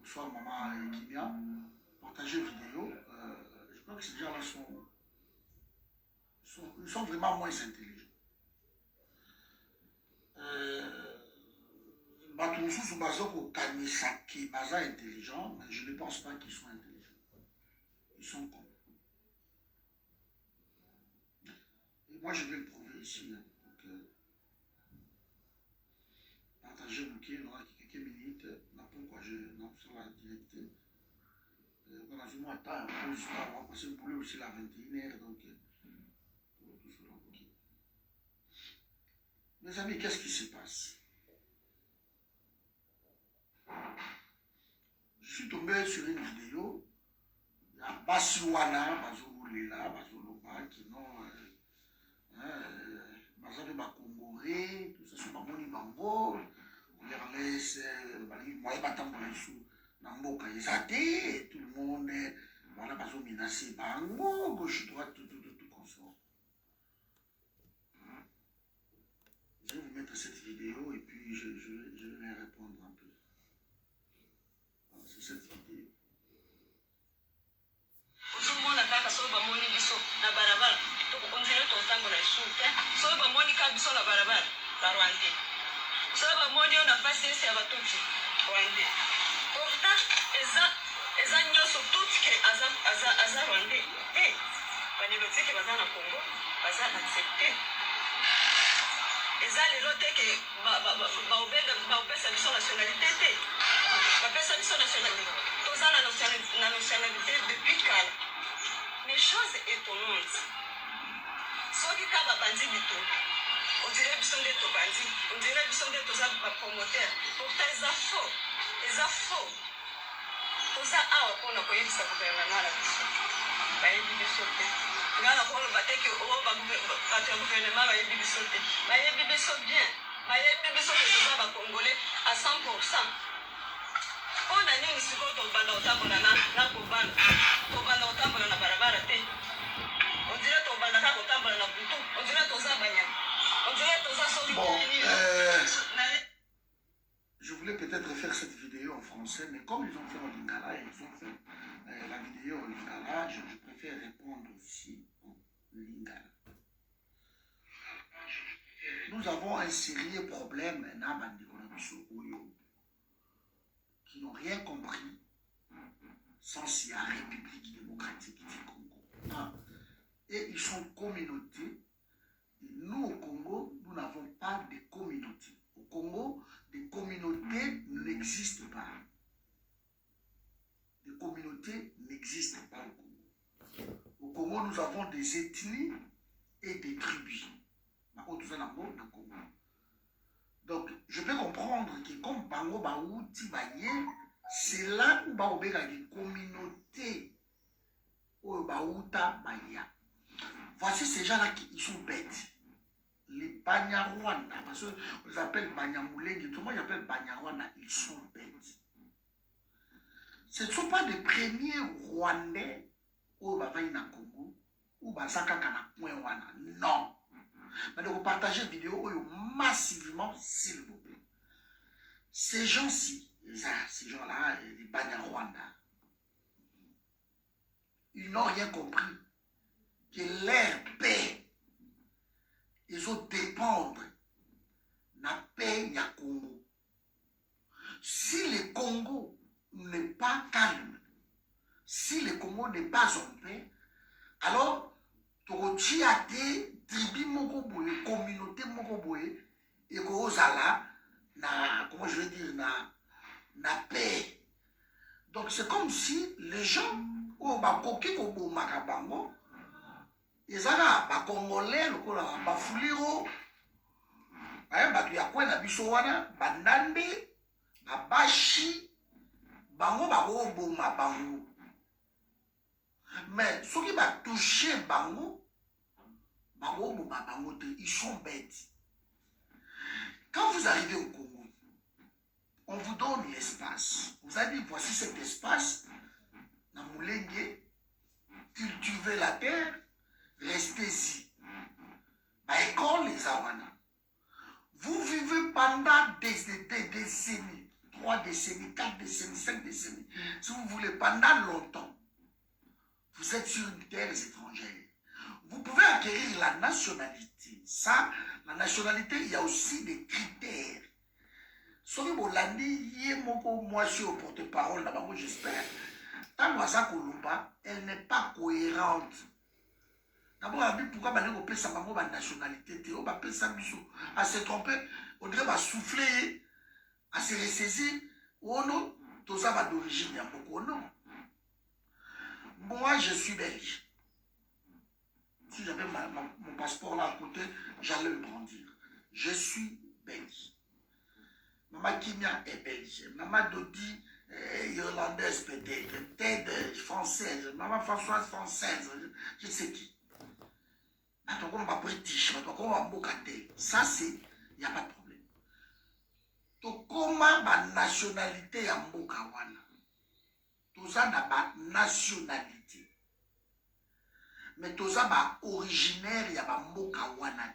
bonsoir maman Kimia, partagez vidéo. Je crois que ces gens-là sont vraiment moins intelligents. Batoussous ou Bazoko Kanisaki, Baza intelligent, mais je ne pense pas qu'ils soient intelligents. Ils sont cons. Et moi je vais le prouver ici. Hein. Donc, partagez bouquet, il y aura quelques minutes. Pourquoi je n'ai sur la directe. Voilà, je m'attends, on va passer le boulot aussi à 21h. Donc, tout cela, ok. Mes amis, qu'est-ce qui se passe? Je suis tombé sur une vidéo. Il y a Basiwana, Bazoulela, Bazoloba, qui n'ont. Bazabe Bakongoré, tout ça, c'est Bamoni Bango. Regardez, moi, Batambola sous Namboka, tout le monde, voilà, Bazo menacé, Bango, gauche, droite, tout consort. Je vais vous mettre cette vidéo et puis je vais répondre un peu. Voilà, c'est cette vidéo. Pourtant, eza nyonso tout que aza rwandais. Eh, banélotike baza na Congo, baza accepté. Eza lelo te que baopesa biso nationalité te. Bapesa biso nationalité. Toza na nationalité depuis kala. Mais chose étonnante. Soki ka babandi bitumba. On dirait biso nde tobandi. On dirait biso nde toza bapromoteur. Pourtant eza faux. Eza faux. Toza awa mpona koyebisa gouvernement na biso. Bayebi biso te. Nga na koloba te ke bato ya gouvernement bayebi biso te. Bayebi biso bien. Bayebi biso ke toza bakongolais à 100%. Mpona nini sikoyo tobanda kotambola na kobanda. Tobanda kotambola na barabara te. On dirait tobanda kaka kotambola na butu. On dirait toza banyama. On dirait toza soli. Je voulais peut-être faire cette vidéo en français, mais comme ils ont fait en lingala, ils ont fait la vidéo en lingala, je préfère répondre aussi en lingala. Nous avons un sérieux problème qui n'ont rien compris sans la République démocratique du Congo. Et ils sont communautés. Et nous, au Congo, nous n'avons pas de communauté. Au Congo, des communautés n'existent pas. Des communautés n'existent pas au Congo. Au Congo, nous avons des ethnies et des tribus. Donc, je peux comprendre que comme Bango Baouti Baye, c'est là où Baobé a des communautés où Baouta Baya. Voici ces gens-là qui sont bêtes. Les Banyarwanda, parce qu'on les appelle Banyamoulengue, tout le monde les appelle Banyarwanda, ils sont bêtes. Ce ne sont pas des premiers Rwandais au Bavaïna Congo ou Basaka Kanakouéwana. Non. Mais de vous partager une vidéo massivement, s'il vous plaît. Ces gens-ci, ces gens-là, les Banyarwanda, ils n'ont rien compris. Que leur paix, ils ont dépendre de la paix du Congo. Si le Congo n'est pas calme, si le Congo n'est pas en paix, alors tu as des tribus mokoboye, communauté mokoboye, et kozala na, comment je vais dire, na paix. Donc c'est comme si les gens au bakoki kobo makabango, ils ont ba congolais lokola ba fuliro, ba tu ya kwena biso wana, bandande, ba bashi, bango ba boma bango. Mais ceux qui va toucher bango, ils sont bêtes. Quand vous arrivez au Congo, on vous donne l'espace. Vous allez dire, voici cet espace, na Moulenge, cultivez la terre, restez-y. École les Awana. Vous vivez pendant des décennies. 3 décennies, 4 décennies, 5 décennies, si vous voulez, pendant longtemps, vous êtes sur une terre étrangère. Vous pouvez acquérir la nationalité. Ça, la nationalité, il y a aussi des critères. Soki Bolandi, moi je suis au porte-parole là-bas, j'espère. Tant que Kolumba, elle n'est pas cohérente. D'abord, pourquoi on peut savoir la nationalité, on peut à se tromper, on dirait souffler, à se ressaisir, ou non, tout ça va d'origine, il y a beaucoup, non. Moi, je suis belge. Si j'avais mon passeport là à côté, j'allais le brandir. Je suis belge. Maman Kimia est belge. Maman Dodi est irlandaise peut-être. Ted française. Maman Françoise française. Je sais qui. Attends, on va british. Attends, on va bocate. Ça, c'est. Il n'y a pas de problème. Donc, comment ma nationalité est en Bokawana? Tout ça n'a pas nationalité. Mais tout ça est originaire, il y a pas Bokawana.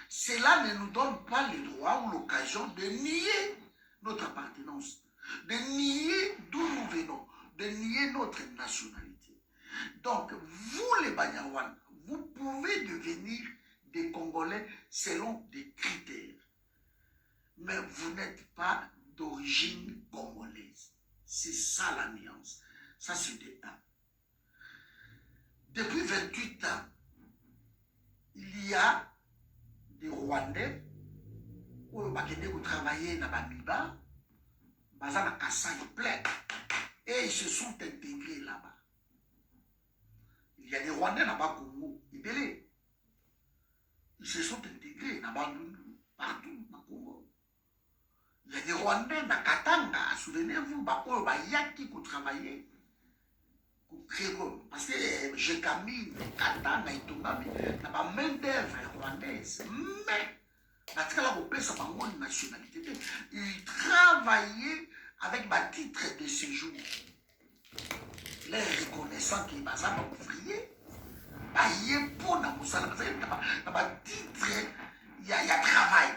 Cela ne nous donne pas le droit ou l'occasion de nier notre appartenance, de nier d'où nous venons, de nier notre nationalité. Donc, vous les Banyawan, vous pouvez devenir des Congolais selon des critères. Mais vous n'êtes pas d'origine congolaise. C'est ça la nuance. Ça, c'est de 1. Depuis 28 ans, il y a des Rwandais qui ont travaillé dans Bamiba, dans Kassai plein, et ils se sont intégrés là-bas. Il y a des Rwandais dans Congo, ils se sont intégrés dans Bandundu, partout dans Congo. Il y a des Rwandais dans Katanga, souvenez-vous, Yaki qui travaillaient. Parce que j'ai Camille, Katanga et tout, il y a pas main d'œuvre rwandaise. Mais, parce que là, on peut savoir une nationalité. Ils travaillaient avec ma titre de séjour. Les reconnaissants qui sont ouvriers, il y a pour dans ma titre, il y a travail.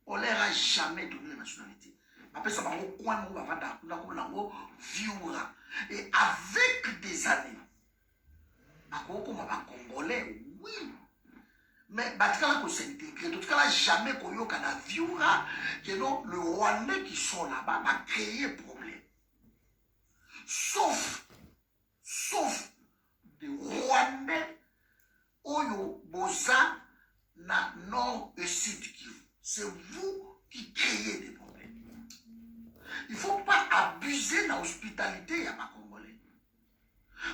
On ne leur a jamais donné la nationalité. Après ça, on va vivre. Et avec des années, comme Congolais, oui. Mais il s'intégrer. En tout cas, jamais qu'on y a vivre que non, le Rwandais qui sont là-bas va créer problème. Sauf des Rwandais, Oyo, Boza, na Nord et Sud Kivu. C'est vous qui créez des problèmes. Il ne faut pas abuser de l'hospitalité, il n'y a pas Congolais.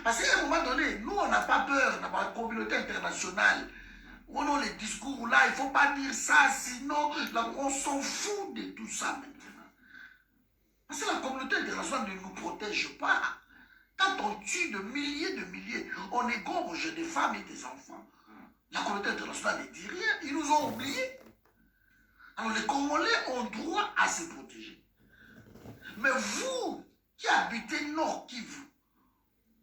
Parce qu'à un moment donné, nous, on n'a pas peur dans la communauté internationale. On a les discours là, il ne faut pas dire ça, sinon là, on s'en fout de tout ça maintenant. Parce que la communauté internationale ne nous protège pas. Quand on tue de milliers, on égorge des femmes et des enfants. La communauté internationale ne dit rien, ils nous ont oubliés. Alors les Congolais ont droit à se protéger. Mais vous qui habitez Nord Kivu,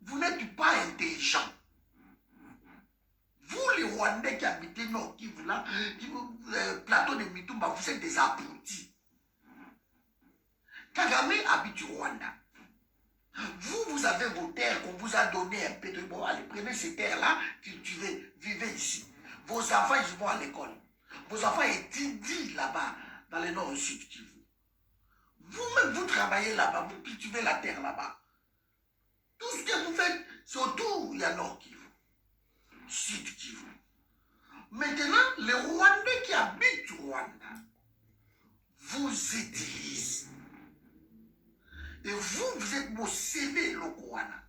vous n'êtes pas intelligent. Vous les Rwandais qui habitez Nord Kivu, là, plateau de Mitumba, vous êtes des abrutis. Kagame habite au Rwanda. Vous avez vos terres qu'on vous a donné un peu de bon. Allez, prenez ces terres-là, cultivez, vivez ici. Vos enfants, ils vont à l'école. Vos enfants étudient là-bas, dans le nord et sud Kivu. Vous-même, vous travaillez là-bas, vous cultivez la terre là-bas. Tout ce que vous faites, c'est autour, il y a nord Kivu, sud Kivu. Maintenant, les Rwandais qui habitent au Rwanda vous utilisent. Et vous êtes mon CV le Rwanda.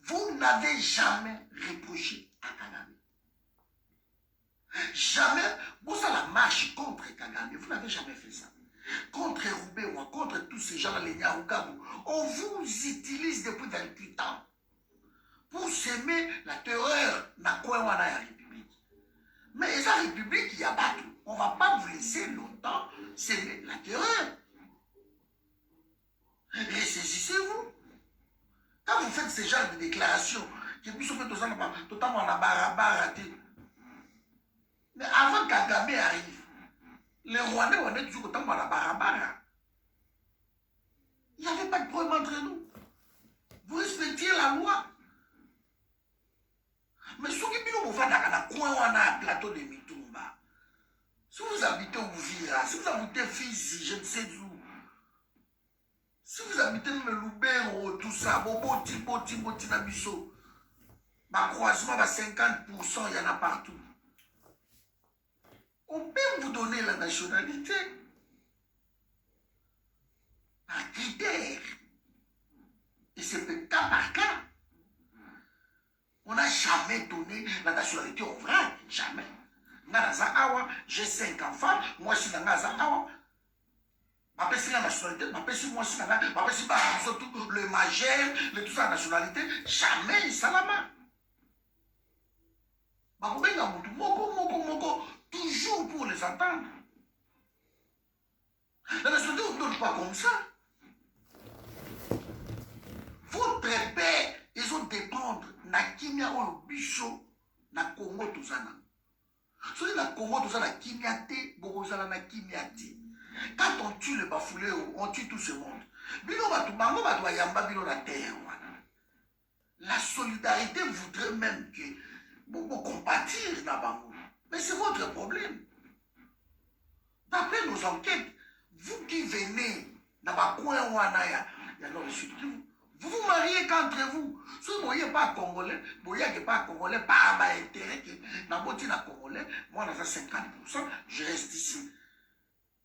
Vous n'avez jamais reproché à Kagame. Jamais, vous avez la marche contre Kagame, vous n'avez jamais fait ça. Contre Roubewa, contre tous ces gens-là, les Nyarukabu. On vous utilise depuis 28 ans pour semer la terreur dans la République. Mais la République, il y a pas tout. On ne va pas vous laisser longtemps semer la terreur. Ressaisissez-vous. Quand vous faites ce genre de déclarations, que vous faites totalement la barabara. Mais avant qu'Kagame arrive, Les Rwandais, on est toujours autant dans la barabara. Il n'y avait pas de problème entre nous. Vous respectiez la loi. Mais si vous avez un coin ou un plateau de Mitumba, si vous habitez au Vira, si vous habitez Fizi, je ne sais où, si vous habitez le Lubero, tout ça, Boti, Nabiso, ma croisement à 50%, il y en a partout. On peut vous donner la nationalité par critère. Et c'est cas par cas. On n'a jamais donné la nationalité au vrai. Jamais. J'ai 5 enfants, moi je suis dans Awa. Je suis la nationalité, je suis moi surtout le majeur, tout ça, la nationalité. Jamais, Salama. Toujours pour les entendre. La nationalité, on ne donne pas comme ça. Votre père, ils ont dépendre na kimia ou bicho na Congo tozana. Soki na Congo tozana kimia te, bokozala na kimia te. Quand on tue le bafoulé, on tue tout ce monde. Bino batu bango batu yamba bino na terre wana. La solidarité voudrait même que vous compatir na bango. Mais c'est votre problème. D'après nos enquêtes, vous qui venez dans le coin wana ya nord sud, vous vous mariez qu'entre vous. Si vous ne voyez pas Congolais, vous ne voyez pas Congolais, par intérêt que dans le Congolais, moi, on a 50%, je reste ici.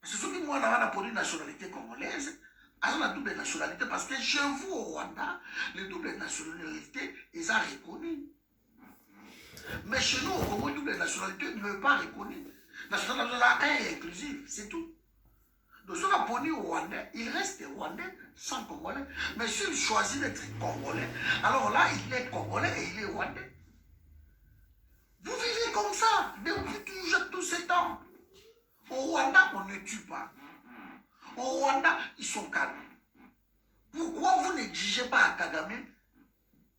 Parce que ceux qui moi, on a pour une nationalité congolaise, on a double nationalité, parce que chez vous, au Rwanda, les doubles nationalités, ils sont reconnues. Mais chez nous, au Congo, double nationalité ne veut pas reconnue. La nationalité est inclusive, c'est tout. Donc, ceux qui ont poni au Rwandais, il reste Rwandais sans Congolais. Mais s'il choisit d'être Congolais, alors là, il est Congolais et il est Rwandais. Vous vivez comme ça depuis toujours tous ces temps. Au Rwanda, on ne tue pas. Au Rwanda, ils sont calmes. Pourquoi vous n'exigez pas à Kagame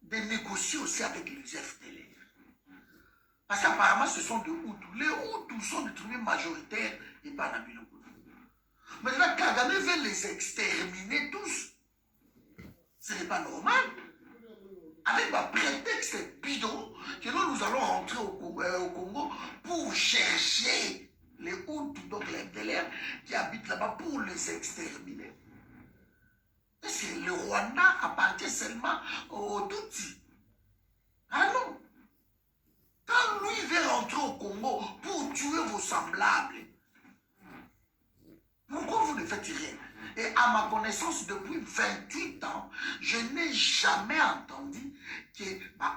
de négocier aussi avec les FDLR? Parce qu'apparemment, ce sont des Hutus. Les Hutus sont des tribus majoritaires et pas dans le Maintenant, Kagame veut les exterminer tous. Ce n'est pas normal. Avec un prétexte bidon, que nous allons rentrer au Congo pour chercher les Hutus, donc les FDLR qui habitent là-bas, pour les exterminer. Est-ce que le Rwanda appartient seulement aux Tutsis? Ah non. Quand lui veut rentrer au Congo pour tuer vos semblables, pourquoi vous ne faites rien? Et à ma connaissance, depuis 28 ans, je n'ai jamais entendu que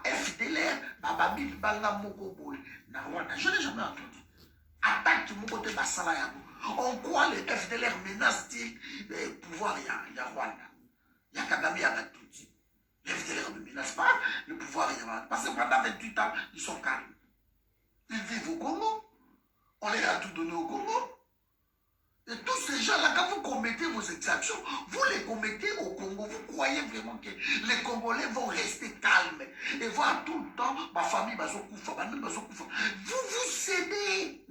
FDLR, Babil Banga Mokoboy, je n'ai jamais entendu. Attaque mon côté Basala Yabo. En quoi les FDLR menacent-ils le pouvoir de Rwanda? Il y a Kagame Yagatouti. Les FDLR ne menacent pas le pouvoir de Rwanda. Parce que pendant 28 ans, ils sont calmes. Ils vivent au Congo. On leur a tout donné au Congo. Et tous ces gens-là, quand vous commettez vos exactions, vous les commettez au Congo. Vous croyez vraiment que les Congolais vont rester calmes et voir tout le temps ma famille, vous vous cédez.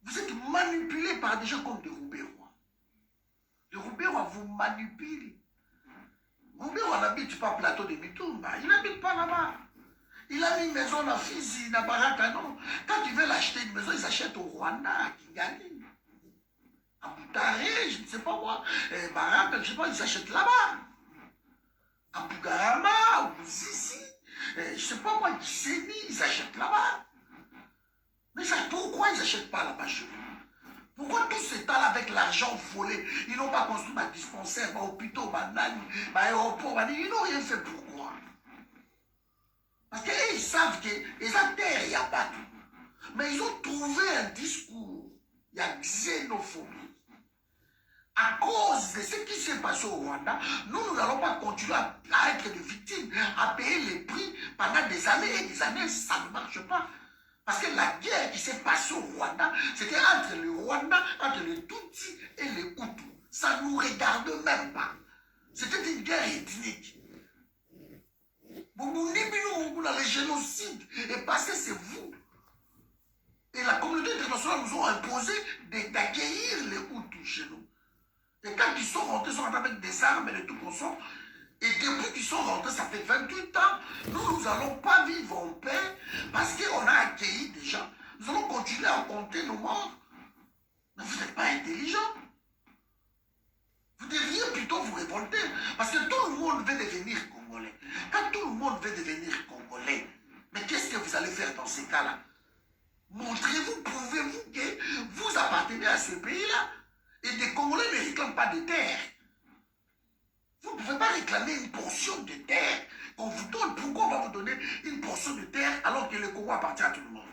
Vous êtes manipulés par des gens comme des Roubérois. Les Roubérois vous manipulent. Roubérois n'habite pas plateau de Mitumba. Il n'habite pas là-bas. Il a mis une maison à Fizi, à Baraka, non. Quand ils veulent acheter une maison, ils achètent au Rwanda, à Kigali, à Boutaré, je ne sais pas moi, Baraka, je ne sais pas, ils achètent là-bas. À Bougarama, au Zizi, je ne sais pas moi, Giseni, ils achètent là-bas. Mais ça, pourquoi ils n'achètent pas là-bas chez vous? Pourquoi tout ce temps-là avec l'argent volé? Ils n'ont pas construit ma dispensaire, ma hôpital, ma nani, ma aéroport, ils n'ont rien fait. Pourquoi? Parce qu'ils savent que les terre, il n'y a pas tout. Mais ils ont trouvé un discours. Il y a xénophobie. À cause de ce qui s'est passé au Rwanda, nous n'allons pas continuer à être des victimes, à payer les prix pendant des années et des années. Ça ne marche pas. Parce que la guerre qui s'est passée au Rwanda, c'était entre le Rwanda, entre les Tutsis et les Hutus. Ça ne nous regarde même pas. C'était une guerre ethnique. Le génocide est passé, c'est vous. Et la communauté internationale nous a imposé d'accueillir les Hutus chez nous. Et quand ils sont rentrés avec des armes et de tout consort, et depuis qu'ils sont rentrés, ça fait 28 ans, nous n'allons pas vivre en paix parce qu'on a accueilli des gens. Nous allons continuer à compter nos morts. Mais vous n'êtes pas intelligent. Vous devriez plutôt vous révolter. Parce que tout le monde veut devenir congolais. Quand tout le monde veut devenir congolais, mais qu'est-ce que vous allez faire dans ces cas-là? Montrez-vous, prouvez-vous que vous appartenez à ce pays-là. Et des Congolais ne réclament pas de terre. Vous ne pouvez pas réclamer une portion de terre qu'on vous donne. Pourquoi on va vous donner une portion de terre alors que le Congo appartient à tout le monde?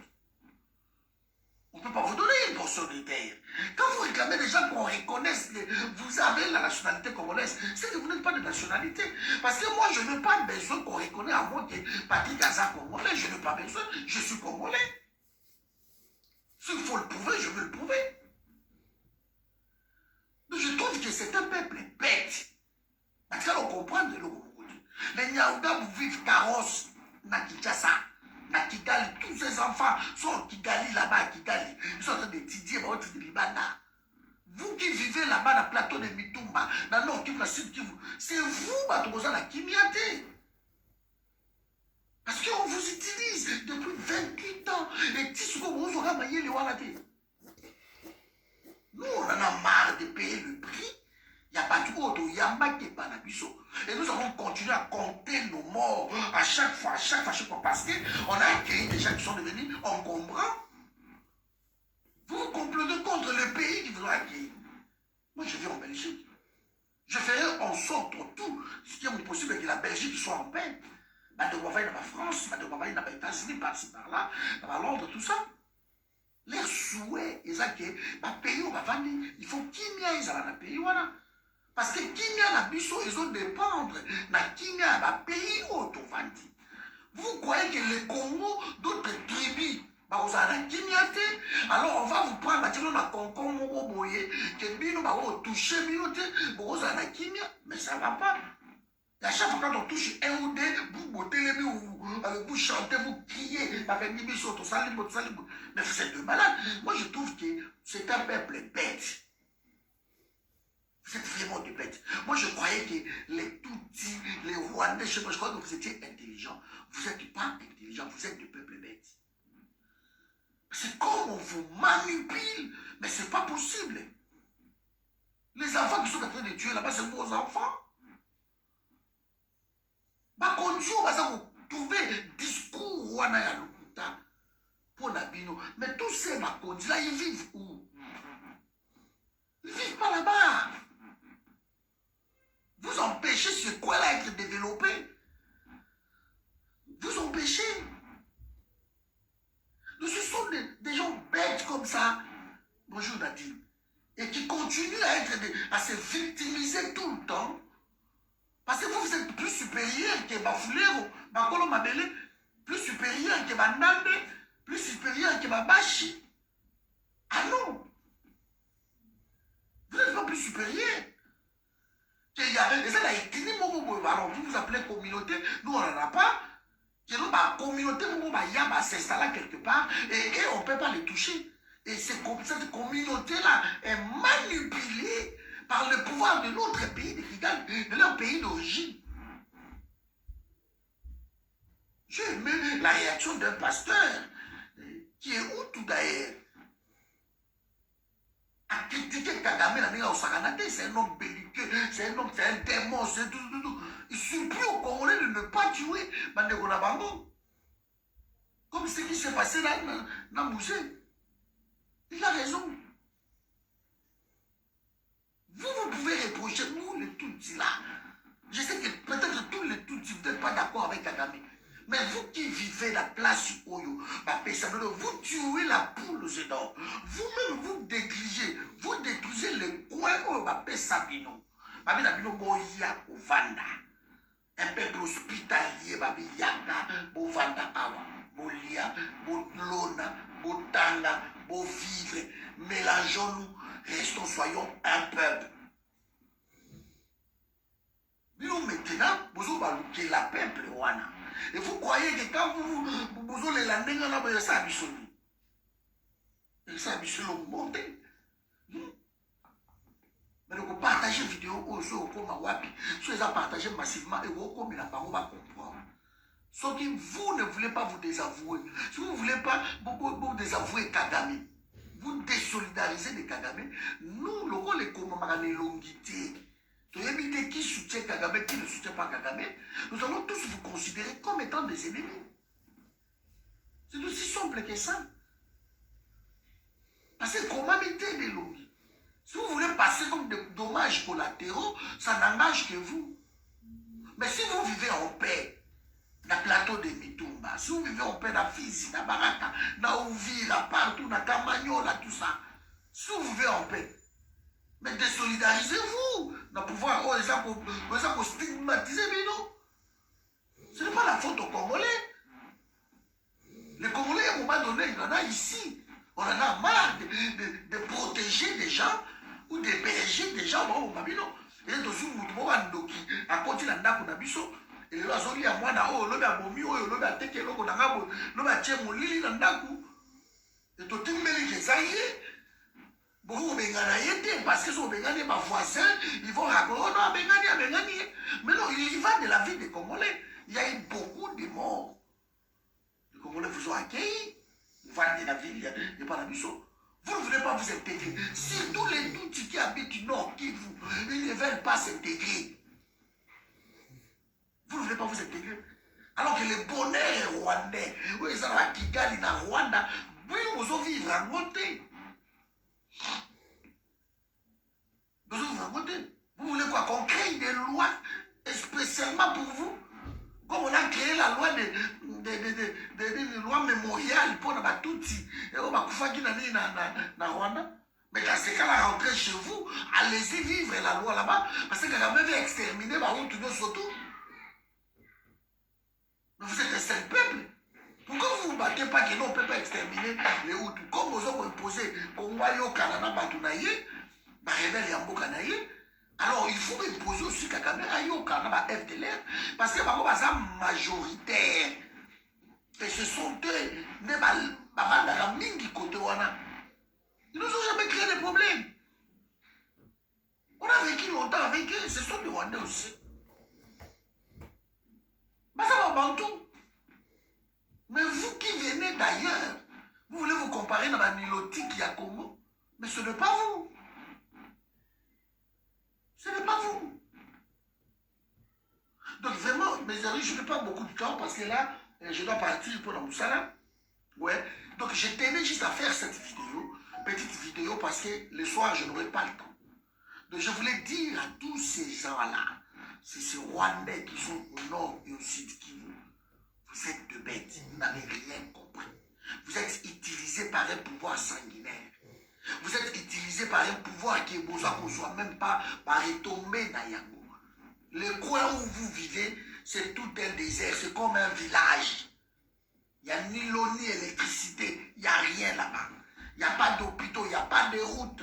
On ne peut pas vous donner une portion de terre. Quand vous réclamez déjà qu'on reconnaisse que vous avez la nationalité congolaise, c'est que vous n'êtes pas de nationalité. Parce que moi, je n'ai pas besoin qu'on reconnaisse à moi que Patrick Aza congolais. Je n'ai pas besoin. Je suis congolais. S'il faut le prouver, je veux le prouver. Mais je trouve que c'est un peuple bête. Parce qu'on comprend de l'eau. Les Nyaouda vivent carrosse na Kinshasa, na Kigali. Tous ces enfants sont en Kigali là-bas à Kigali. Ils sont en train d'étudier dans votre Libana. Vous qui vivez là-bas dans le plateau de Mitumba, dans le nord Kivu, dans le sud Kivu, c'est vous, Batobosa, la Kimiate. Parce qu'on vous utilise depuis 28 ans. Et si vous aurez maillé les Walate. Nous, on en a marre de payer le prix. Il n'y a pas de autre, il y a pas de panabiso. Et nous allons continuer à compter nos morts à chaque fois, parce qu'on a accueilli des gens qui sont devenus encombrants. Vous vous complotez contre le pays qui vous a accueilli. Moi, je vis en Belgique. Je ferai en sorte, tout ce qui est possible, que la Belgique soit en paix. De travailler dans la France, de travailler dans les États-Unis, par-ci, par-là, dans Londres, tout ça. Les souhaits, ils ont que le pays, on va vendre, il faut qu'il y ait dans le pays, voilà. Parce que Kimia na biso, ils ont dépendre na Kimia na pays auto-vandi. Vous croyez que le Congo, d'autres tribus, vous avez Kimia te, alors on va vous prendre, maintenant na Congo, Mogo Boye, que bino va vous toucher, bino te, vous avez Kimia, mais ça ne va pas. Et à chaque fois quand on touche un ou deux, vous bottez les vous chantez, vous criez, avec des biso, tout ça, mais vous êtes de malades. Moi je trouve que c'est un peuple bête. Vous êtes vraiment des bêtes. Moi, je croyais que les Tutsis, les Rwandais, je crois que vous étiez intelligents. Vous n'êtes pas intelligents, vous êtes des peuples bêtes. C'est comme on vous manipule, mais ce n'est pas possible. Les enfants qui sont en train de tuer là-bas, c'est vos enfants. Bah, quand vous trouvez discours Rwanda ya Lokuta pour Nabino, mais tous ces Makonzi là, ils vivent où? Ils ne vivent pas là-bas. Vous empêchez ce coin-là d'être développé. Vous empêchez. Nous sommes des gens bêtes comme ça. Bonjour Nadine. Et qui continuent à se victimiser tout le temps. Parce que vous êtes plus supérieur que Bafulero, Bakolo Mabele, plus supérieur que Banande, plus supérieur que Babashi. Ah non. Vous n'êtes pas plus supérieur. Vous vous appelez communauté, nous on n'en a pas. La communauté va s'installer quelque part et on ne peut pas les toucher. Et cette communauté-là est manipulée par le pouvoir de l'autre pays, de leur pays d'origine. J'ai aimé la réaction d'un pasteur qui est où tout d'ailleurs. À critiquer Kagame, c'est un homme belliqueux, c'est un homme, c'est un démon, c'est tout. Il supplie aux Congolais de ne pas tuer Bandeko Nabango. Comme ce qui s'est passé là dans Mousset. Il a raison. Vous pouvez reprocher, nous les Tutsis là. Je sais que peut-être tous les Tutsis, vous n'êtes pas d'accord avec Kagame. Mais vous qui vivez la place Oyo, vous tuez la poule aux œufs d'or. Vous-même, vous négligez, vous détruisez le coin où Sabino. Babino Boya au Vanda. Un peuple hospitalier, Babi Yaka, Bovanda Awa, Bolia, Bolona, Botanga, Bovivre. Mélangeons-nous, restons, soyons un peuple. Nous maintenant, vous allez la peuple, Wana. Et vous croyez que quand vous allez la nègre là, ça a bisonné. Et ça, c'est le monté. Mais donc, partager vidéo aussi au coma wapi. Si vous avez partagé massivement, et vous comme il a pas, on va comprendre. Sauf que vous ne voulez pas vous désavouer. Si vous ne voulez pas vous désavouer Kagame, vous désolidarisez de Kagame, nous, le rôle est comme les longuités. Qui soutient Kagame, qui ne soutient pas Kagame, nous allons tous vous considérer comme étant des ennemis. C'est aussi simple que ça. Parce que comment mettez les longues? Si vous voulez passer comme des dommages collatéraux, ça n'engage que vous. Mais si vous vivez en paix, dans le plateau de Mitumba, si vous vivez en paix dans Fizi, dans Baraka, dans Ouvira, partout, dans Kamagnola, tout ça, si vous vivez en paix, mais désolidarisez-vous. Dans pouvoir, oh, les gens pour stigmatiser, mais non. Ce n'est pas la faute aux Congolais. Les Congolais, à un moment donné, il y en a ici. On en a marre de protéger des gens ou d'héberger des gens au Babylone. Et là, aussi, vous à côté de la biso. Et là, ils ont moi, l'homme a bomi, l'homme a teke, l'homme a tché, mon lili, l'andaku. Et tout le monde est zaïe. Beaucoup de gens parce que sont bengani, ma voisin, ils vont raconter, oh non, bengani. Mais non, il y va de la vie des Congolais. Il y a eu beaucoup de morts. Les Congolais vous ont accueilli. Vous vendez la ville, il n'y a pas la mission. Vous ne voulez pas vous intégrer. Surtout les Tutsis qui habitent du Nord Kivu, ils ne veulent pas s'intégrer. Vous ne voulez pas vous intégrer. Alors que le bonheur est rwandais. Oui, ils sont à Kigali, dans Rwanda. Oui, nous allons vivre à monter. Vous voulez quoi? Qu'on crée des lois spécialement pour vous? Comme on a créé la loi des lois mémoriales pour les Tutsis. Et on va dans Rwanda. Mais dans ce cas-là, rentrez chez vous, allez-y vivre la loi là-bas. Parce que Kagame veut exterminer Bahutu surtout. Mais vous êtes un seul peuple. Pourquoi vous ne vous battez pas que non, on ne peut pas exterminer les Hutus? Comme vous avez imposé Kongwayo Kanana Batunaye, rebelle Yambokanaye, alors il faut imposer aussi Kagame Ayo Kanana FDLR, parce que Babo Baza majoritaire. Et ce sont eux, ils nous ont jamais créé des problèmes. On a vécu longtemps avec eux, ce sont des Rwandais aussi. Baza Bantou. Mais vous qui venez d'ailleurs, vous voulez vous comparer dans la nilotique à Congo, mais ce n'est pas vous. Ce n'est pas vous. Donc vraiment, mes amis, je n'ai pas beaucoup de temps parce que là, je dois partir pour la Moussala. Ouais. Donc je tenais juste à faire cette vidéo, petite vidéo, parce que le soir, je n'aurai pas le temps. Donc je voulais dire à tous ces gens-là, ces Rwandais qui sont au nord et au sud Kivu, vous êtes de bêtes, vous n'avez rien compris. Vous êtes utilisés par un pouvoir sanguinaire. Vous êtes utilisés par un pouvoir qui est besoin qu'on ne soit même pas par retombé dans Yango. Le coin où vous vivez, c'est tout un désert, c'est comme un village. Il n'y a ni l'eau ni électricité, il n'y a rien là-bas. Il n'y a pas d'hôpitaux, il n'y a pas de route.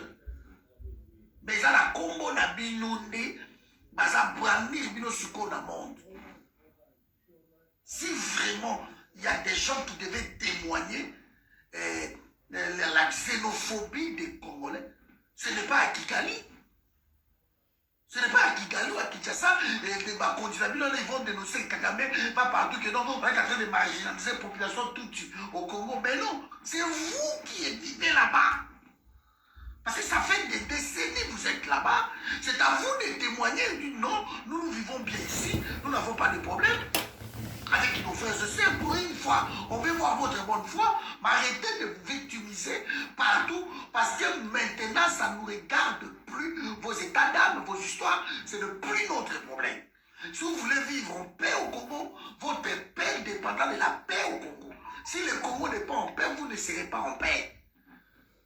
Mais ça, la Congo n'a binondé, ça brandir bino suko dans le monde. Si vraiment il y a des gens qui devaient témoigner la xénophobie des Congolais, ce n'est pas à Kigali. Ce n'est pas à Kigali ou à Kinshasa. Les ils vont dénoncer Kagame, pas partout que non, on est en train de marginaliser la population toute au Congo. Mais non, c'est vous qui vivez là-bas. Parce que ça fait des décennies que vous êtes là-bas. C'est à vous de témoigner. Non, nous vivons bien ici, nous n'avons pas de problème. Avec nos frères et sœurs, pour une fois, on veut voir votre bonne foi, mais arrêtez de vous victimiser partout, parce que maintenant, ça ne nous regarde plus. Vos états d'âme, vos histoires, ce n'est plus notre problème. Si vous voulez vivre en paix au Congo, votre paix dépendra de la paix au Congo. Si le Congo n'est pas en paix, vous ne serez pas en paix.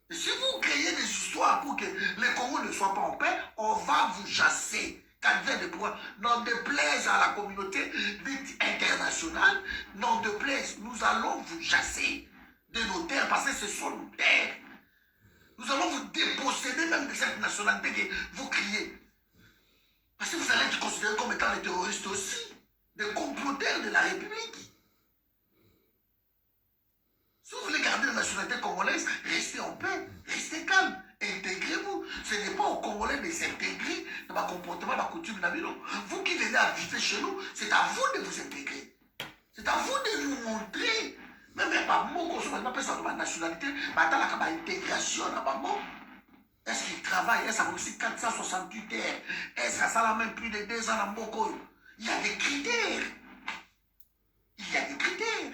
Et si vous créez des histoires pour que le Congo ne soit pas en paix, on va vous chasser. De pouvoir, n'en déplaise à la communauté internationale, n'en déplaise, nous allons vous chasser de nos terres parce que ce sont nos terres. Nous allons vous déposséder même de cette nationalité que vous criez. Parce que vous allez être considérés comme étant des terroristes aussi, des comploteurs de la République. Si vous voulez garder la nationalité, nationalité congolaise, restez en paix, restez calme, intégrez-vous. Ce n'est pas aux Congolais de s'intégrer dans ma comportement, dans ma coutume. Vous qui venez à vivre chez nous, c'est à vous de vous intégrer. C'est à vous de nous montrer. Même pas mon sur ma nationalité, ma intégration dans ma mot. Est-ce qu'il travaille? Est-ce qu'il a aussi 468 heures? Est-ce que ça a même plus de 2 ans dans Mboko? Il y a des critères. Il y a des critères.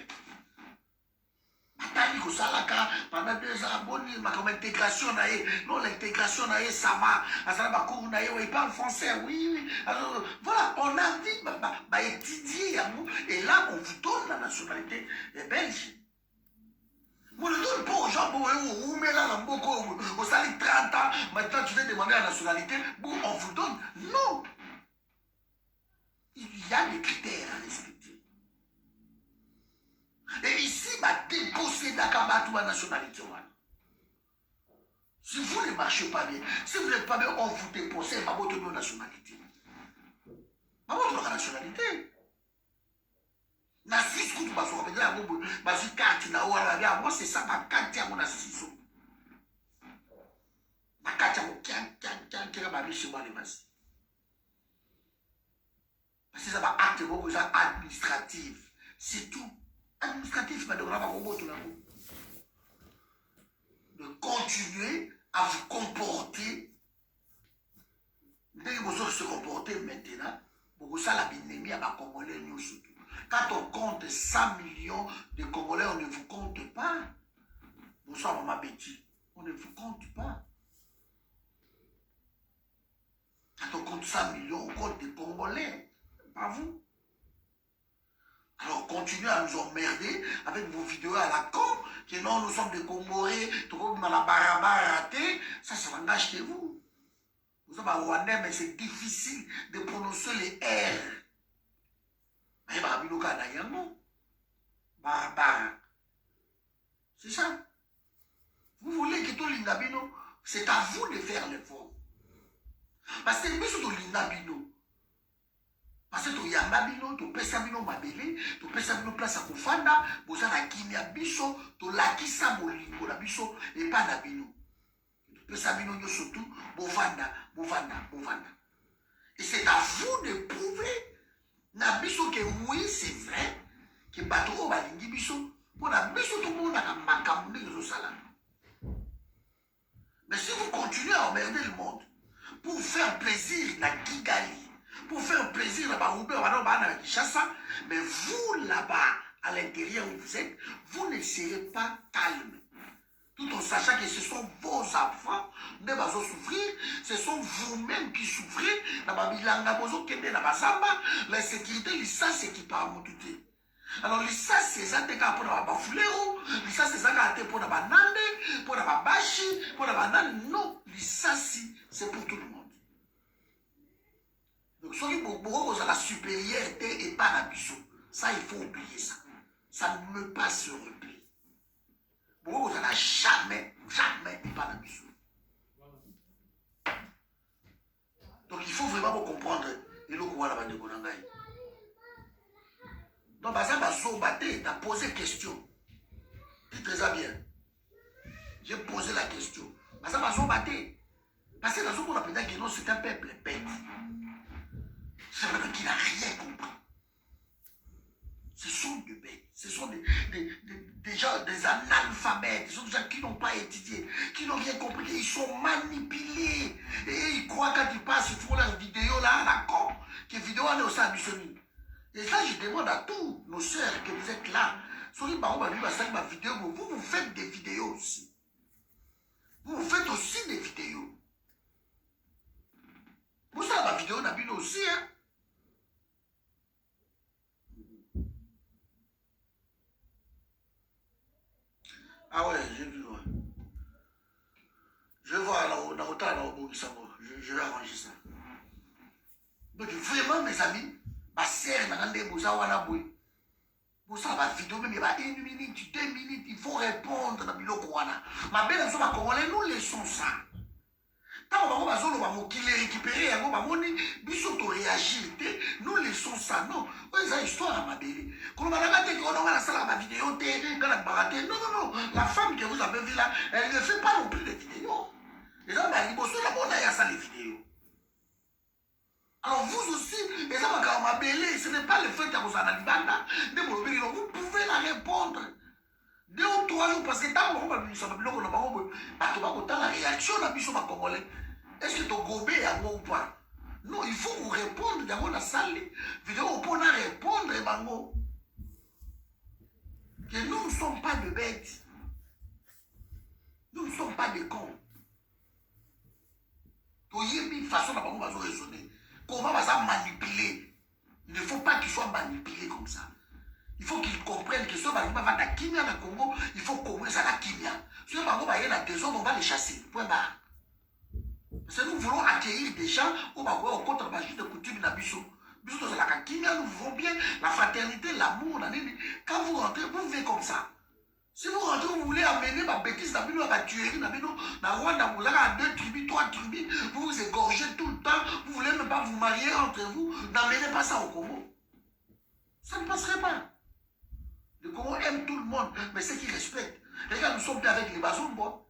Pendant 2 ans, comme intégration, non, l'intégration, ça va. Il parle français, oui. Alors, voilà, on a envie d'étudier. Et là, on vous donne la nationalité belge. On ne donne pas aux gens, vous mettez là dans beaucoup, au salaire 30 ans, maintenant tu veux demander la nationalité, on vous donne. Non. Il y a des critères à respecter. Et ici, déposséder la nationalité. Si vous ne marchez pas bien, si vous n'êtes pas bien, on vous dépossède par votre nationalité. Par votre nationalité. Na six coups baso on la bobo basu carte na wala bia moi c'est ça ma carte à mon assiso ma carte mo kian ba biche ba les mas parce que ça va acte beaucoup ça administratif c'est tout administratif mais de grave bobo tout là de continuer à vous comporter dès que vous se comporter maintenant beaucoup ça la binemi à ba congolais nous surtout. Quand on compte 100 millions de Congolais, on ne vous compte pas. Bonsoir, maman Betty. On ne vous compte pas. Quand on compte 100 millions, on compte des Congolais. Pas vous. Alors, continuez à nous emmerder avec vos vidéos à la con, que non, nous sommes des Congolais, tout comme dans la barabara raté. Ça langage chez vous. Vous êtes à Rwandais, mais c'est difficile de prononcer les R. C'est ça. Vous voulez que tout l'indabino, c'est à vous de faire l'effort. Parce que nous sommes l'indabino. Parce que tu yambabino, tu pesabino mabele, tu pesabino place à kufanda, vous avez kimia biso, tu lakisa molingo la biso et pas nabino. Tu pesabino yo surtout, bovanda. Et c'est à vous de prouver. Na biso que oui c'est vrai que bateau balingi biso pour na biso tout le monde a makambu de sala. Mais si vous continuez à emmerder le monde pour faire plaisir na Kigali, pour faire plaisir na Baoube, na Kinshasa, mais vous là-bas à l'intérieur où vous êtes, vous ne serez pas calme. Tout en sachant que ce sont vos enfants qui vont souffrir, ce sont vous-même qui souffrez. La sécurité, ça c'est qui part mon tuté. Alors, ça c'est ça qui pour la bafouléo, ça c'est ça qui pour la banane, pour la babachi, pour la banane. Non, ça c'est pour tout le monde. Donc, ceux qui ont la supériorité et pas la bichon, ça il faut oublier ça. Ça ne me passe sur le pied. Vous n'avez jamais pas la mission. Donc il faut vraiment comprendre le quoi la bande de Konangai. Donc Bazaba Zobaté t'a posé question. Dis très bien. J'ai posé la question. Bazaba Zobaté. Parce que dans ce qu'on appelle que non, c'est un peuple bête. C'est vrai qu'il n'a rien compris. Ce sont des bêtes, ce sont des gens, des analphabètes, ce sont des gens qui n'ont pas étudié, qui n'ont rien compris, ils sont manipulés. Et ils croient quand ils passent, ils font leur vidéo là, à la con, que vidéo on est au sein du. Et ça, je demande à tous nos sœurs que vous êtes là. Soyez par exemple, ma vidéo, vous faites des vidéos aussi. Vous faites aussi des vidéos. Vous savez, ma vidéo, on a vu aussi, hein. Ah ouais, j'ai vu, ouais. Je vais voir je vais arranger ça. Donc vraiment, mes amis, ma sœur n'a pas pour ça, ma vidéo, même il y a 1 minute, 2 minutes, il faut répondre à la vidéo. Ma belle, nous les laissons ça. Tant qu'on va bamokili récupéré yango bamoni biso toréagir te nous laissons ça non oyo eza histoire ya mabele kolobanaka te kononga nasalaka bavidéo te nga na baka te non non non la femme que vous avez vu là elle ne fait pas non plus de vidéos eza baliboso na bona ya asala vidéo alors vous aussi eza makambo mabele ce n'est pas le fait ya kozala na libanda nde bolobeli no vous pouvez la répondre 2 ou 3 jours parce que ntango bango babimisa babiloko na bango boye bato bakotala réaction na biso bakongolais est-ce que togobe yango ou pas non il faut vous répondre yango na sali vidéo mpona répondre bango que nous ne sommes pas de bêtes nous ne sommes pas des cons toyebi façon na bango bazo raisonner comment baza manipuler il ne faut pas qu'il soit manipulé comme ça. Il faut qu'ils comprennent que ceux qui vont à Kimia dans le Congo, il faut commencer à la Kimia. Ceux qui vont à la désordre, on va les chasser. Point barre. Parce que nous voulons accueillir des gens où on va voir au contre la de coutume dans Bissot. Bissot, c'est la Kimia, nous vivons bien la fraternité, l'amour. Quand vous rentrez, vous vivez comme ça. Si vous rentrez, vous voulez amener ma bêtise, ma tuerie, na Rwanda, vous avez 2 tribus, 3 tribus, vous vous égorgez tout le temps, vous voulez même pas vous marier entre vous, n'amenez pas ça au Congo. Ça ne passerait pas. Le Congo aime tout le monde, mais ceux qui respectent. Regarde, nous sommes bien avec les Bazumbo.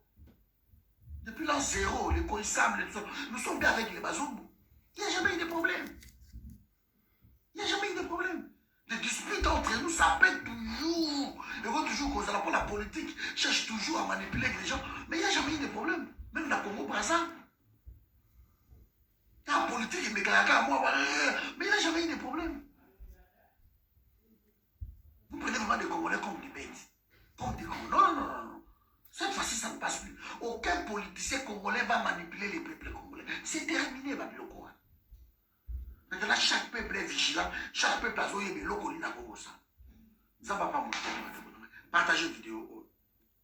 Depuis l'an 0, les Koïsam, nous sommes bien avec les Bazumbo. Il n'y a jamais eu de problème. Il n'y a jamais eu de problème. Les disputes entre nous, ça pète toujours. Et vous, toujours, quand on la politique, cherche toujours à manipuler les gens. Mais il n'y a jamais eu de problème. Même dans le Congo-Brazza. La politique, il me gagne moi. Mais il n'y a jamais eu de problème. Vous prenez vraiment des Congolais comme des bêtes. Comme des Congolais. Non, non, non, non. Cette fois-ci, ça ne passe plus. Aucun politicien congolais va manipuler les peuples congolais. C'est terminé, Babiloko. Maintenant, chaque peuple est vigilant. Chaque peuple a zoé, mais l'oko n'a pas ça. Ça va pas monter. Partagez la vidéo.